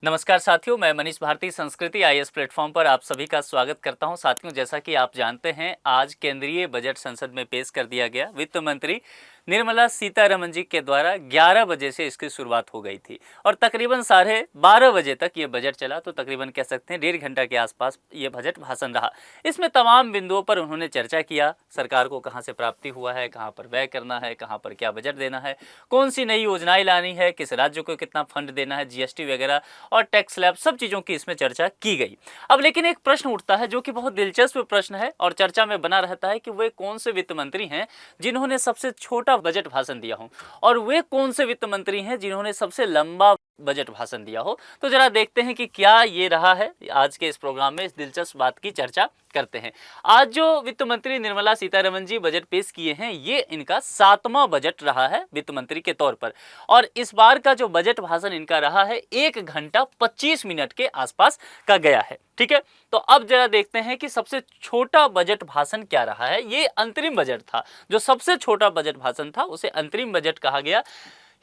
नमस्कार साथियों, मैं मनीष भारती संस्कृति आईएएस प्लेटफॉर्म पर आप सभी का स्वागत करता हूं। साथियों, जैसा कि आप जानते हैं, आज केंद्रीय बजट संसद में पेश कर दिया गया। वित्त मंत्री निर्मला सीतारमण जी के द्वारा 11 बजे से इसकी शुरुआत हो गई थी और तकरीबन 12:30 बजे तक ये बजट चला। तो तकरीबन कह सकते हैं 1.5 घंटा के आसपास ये बजट भाषण रहा। इसमें तमाम बिंदुओं पर उन्होंने चर्चा किया। सरकार को कहाँ से प्राप्ति हुआ है, कहाँ पर व्यय करना है, कहाँ पर क्या बजट देना है, कौन सी नई योजनाएं लानी है, किस राज्य को कितना फंड देना है, जीएसटी वगैरह और टैक्स स्लैब, सब चीज़ों की इसमें चर्चा की गई। अब लेकिन एक प्रश्न उठता है जो कि बहुत दिलचस्प प्रश्न है और चर्चा में बना रहता है कि वे कौन से वित्त मंत्री हैं जिन्होंने सबसे छोटा बजट भाषण दिया हो और वे कौन से वित्त मंत्री हैं जिन्होंने सबसे लंबा बजट भाषण दिया हो। तो जरा देखते हैं कि क्या ये रहा है। आज के इस प्रोग्राम में इस दिलचस्प बात की चर्चा करते हैं। आज जो वित्त मंत्री निर्मला सीतारमण जी बजट पेश किए हैं, ये इनका 7वां बजट रहा है वित्त मंत्री के तौर पर और इस बार का जो बजट भाषण इनका रहा है 1 घंटा 25 मिनट के आसपास का गया है। ठीक है, तो अब जरा देखते हैं कि सबसे छोटा बजट भाषण क्या रहा है। ये अंतरिम बजट था। जो सबसे छोटा बजट भाषण था उसे अंतरिम बजट कहा गया।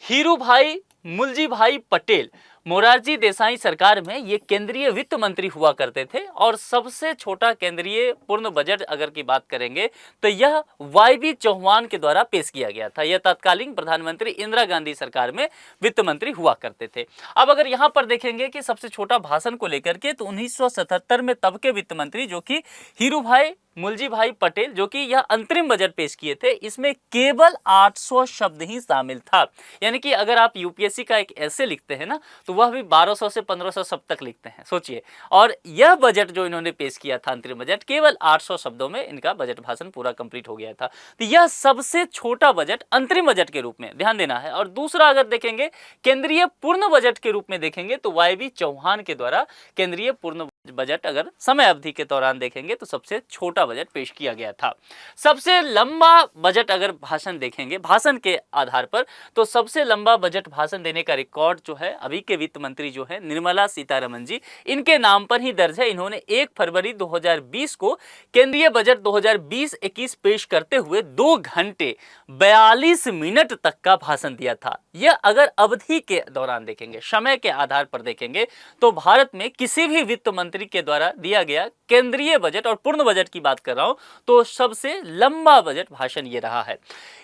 हीरूभाई मुलजीभाई पटेल मोरारजी देसाई सरकार में ये केंद्रीय वित्त मंत्री हुआ करते थे और सबसे छोटा केंद्रीय पूर्ण बजट अगर की बात करेंगे तो यह वाईबी चौहान के द्वारा पेश किया गया था। यह तत्कालीन प्रधानमंत्री इंदिरा गांधी सरकार में वित्त मंत्री हुआ करते थे। अब अगर यहाँ पर देखेंगे कि सबसे छोटा भाषण को लेकर के, तो 1977 में तब के वित्त मंत्री जो कि हीरूभाई मुलजीभाई पटेल, जो कि यह अंतरिम बजट पेश किए थे, इसमें केवल 800 शब्द ही शामिल था। यानी कि अगर आप यूपीएससी का एक ऐसे लिखते हैं ना, तो वह भी 1200 से 1500 शब्द तक लिखते हैं, सोचिए। और यह बजट जो इन्होंने पेश किया था अंतरिम बजट, केवल 800 शब्दों में इनका बजट भाषण पूरा कंप्लीट हो गया था। तो यह सबसे छोटा बजट अंतरिम बजट के रूप में ध्यान देना है। और दूसरा अगर देखेंगे केंद्रीय पूर्ण बजट के रूप में देखेंगे तो वाईबी चौहान के द्वारा केंद्रीय पूर्ण बजट अगर समय अवधि के दौरान देखेंगे तो सबसे छोटा बजट पेश किया गया था। सबसे लंबा बजट अगर भाषण देखेंगे भाषण के आधार पर, तो सबसे लंबा बजट भाषण देने का रिकॉर्ड जो है अभी के वित्त मंत्री जो है निर्मला सीतारमण जी, इनके नाम पर ही दर्ज है। इन्होंने 1 फरवरी 2020 को केंद्रीय बजट 2020-21 पेश करते हुए 2 घंटे 42 मिनट तक का भाषण दिया था। यह अगर अवधि के दौरान देखेंगे, समय के आधार पर देखेंगे, तो भारत में किसी भी वित्त मंत्री के द्वारा दिया गया केंद्रीय बजट और पूर्ण बजट की बात कर रहा हूं, तो सबसे लंबा बजट भाषण ये रहा है।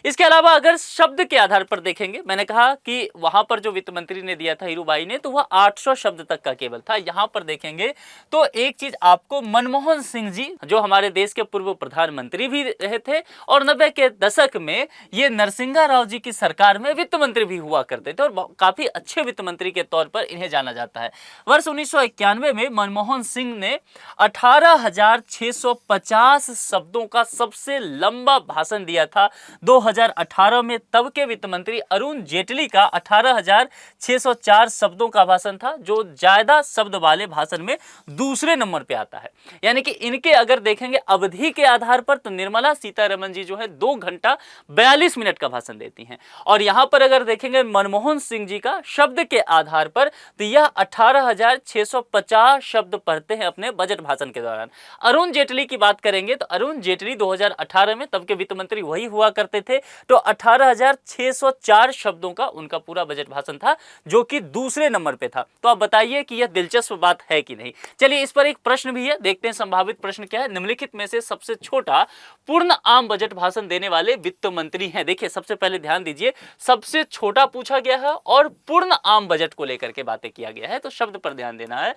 इसके अलावा अगर शब्द के आधार पर देखेंगे, मैंने कहा कि वहां पर जो वित्त मंत्री ने दिया था हीरूभाई ने, तो वह 800 शब्द तक का केवल था। यहां पर देखेंगे तो एक चीज आपको, मनमोहन सिंह जी जो हमारे देश के पूर्व प्रधानमंत्री भी रहे थे और 90 के दशक में ये नरसिंहा राव जी की सरकार में वित्त मंत्री भी हुआ करते थे और काफी अच्छे वित्त मंत्री के तौर पर इन्हें जाना जाता है। वर्ष 1991 में मनमोहन सिंह ने 18,650 शब्दों का सबसे लंबा भाषण दिया था। 2018 में तब के वित्त मंत्री अरुण जेटली का 18,604 शब्दों का भाषण था, जो ज्यादा शब्द वाले भाषण में दूसरे नंबर पे आता है। यानी कि इनके अगर देखेंगे अवधि के आधार पर, तो निर्मला सीतारमण जी जो है 2 घंटा 42 मिनट का भाषण देती हैं। और यहां पर अगर देखेंगे मनमोहन सिंह जी का शब्द के आधार पर, तो यह 18,650 शब्द पढ़ते हैं अपने बजट भाषण के दौरान। अरुण जेटली की बात करेंगे तो अरुण जेटली 2018 में तब के वित्त मंत्री वही हुआ करते थे, तो 18,604 शब्दों का उनका पूरा बजट भाषण था, जो कि दूसरे नंबर पे था। तो आप बताइए कि यह दिलचस्प बात है कि नहीं। चलिए, इस पर एक प्रश्न भी है, देखते हैं संभावित प्रश्न क्या है। निम्नलिखित में से सबसे छोटा पूर्ण आम बजट भाषण देने वाले वित्त मंत्री हैं। देखिए, सबसे पहले ध्यान दीजिए, सबसे छोटा पूछा गया है और पूर्ण आम बजट को लेकर के बातें किया गया है, तो शब्द पर ध्यान देना है।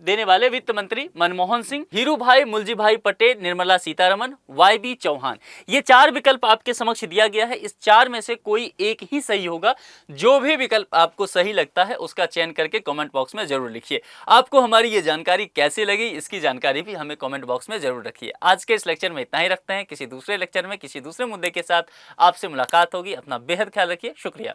देने वाले वित्त मंत्री मनमोहन सिंह, हीरूभाई मुलजीभाई पटेल, निर्मला सीतारमण, वाईबी चौहान। ये 4 विकल्प आपके समक्ष दिया गया है। इस 4 में से कोई एक ही सही होगा। जो भी विकल्प आपको सही लगता है उसका चयन करके कमेंट बॉक्स में जरूर लिखिए। आपको हमारी ये जानकारी कैसी लगी, इसकी जानकारी भी हमें कमेंट बॉक्स में जरूर रखिए। आज के इस लेक्चर में इतना ही रखते हैं। किसी दूसरे लेक्चर में किसी दूसरे मुद्दे के साथ आपसे मुलाकात होगी। अपना बेहद ख्याल रखिए। शुक्रिया।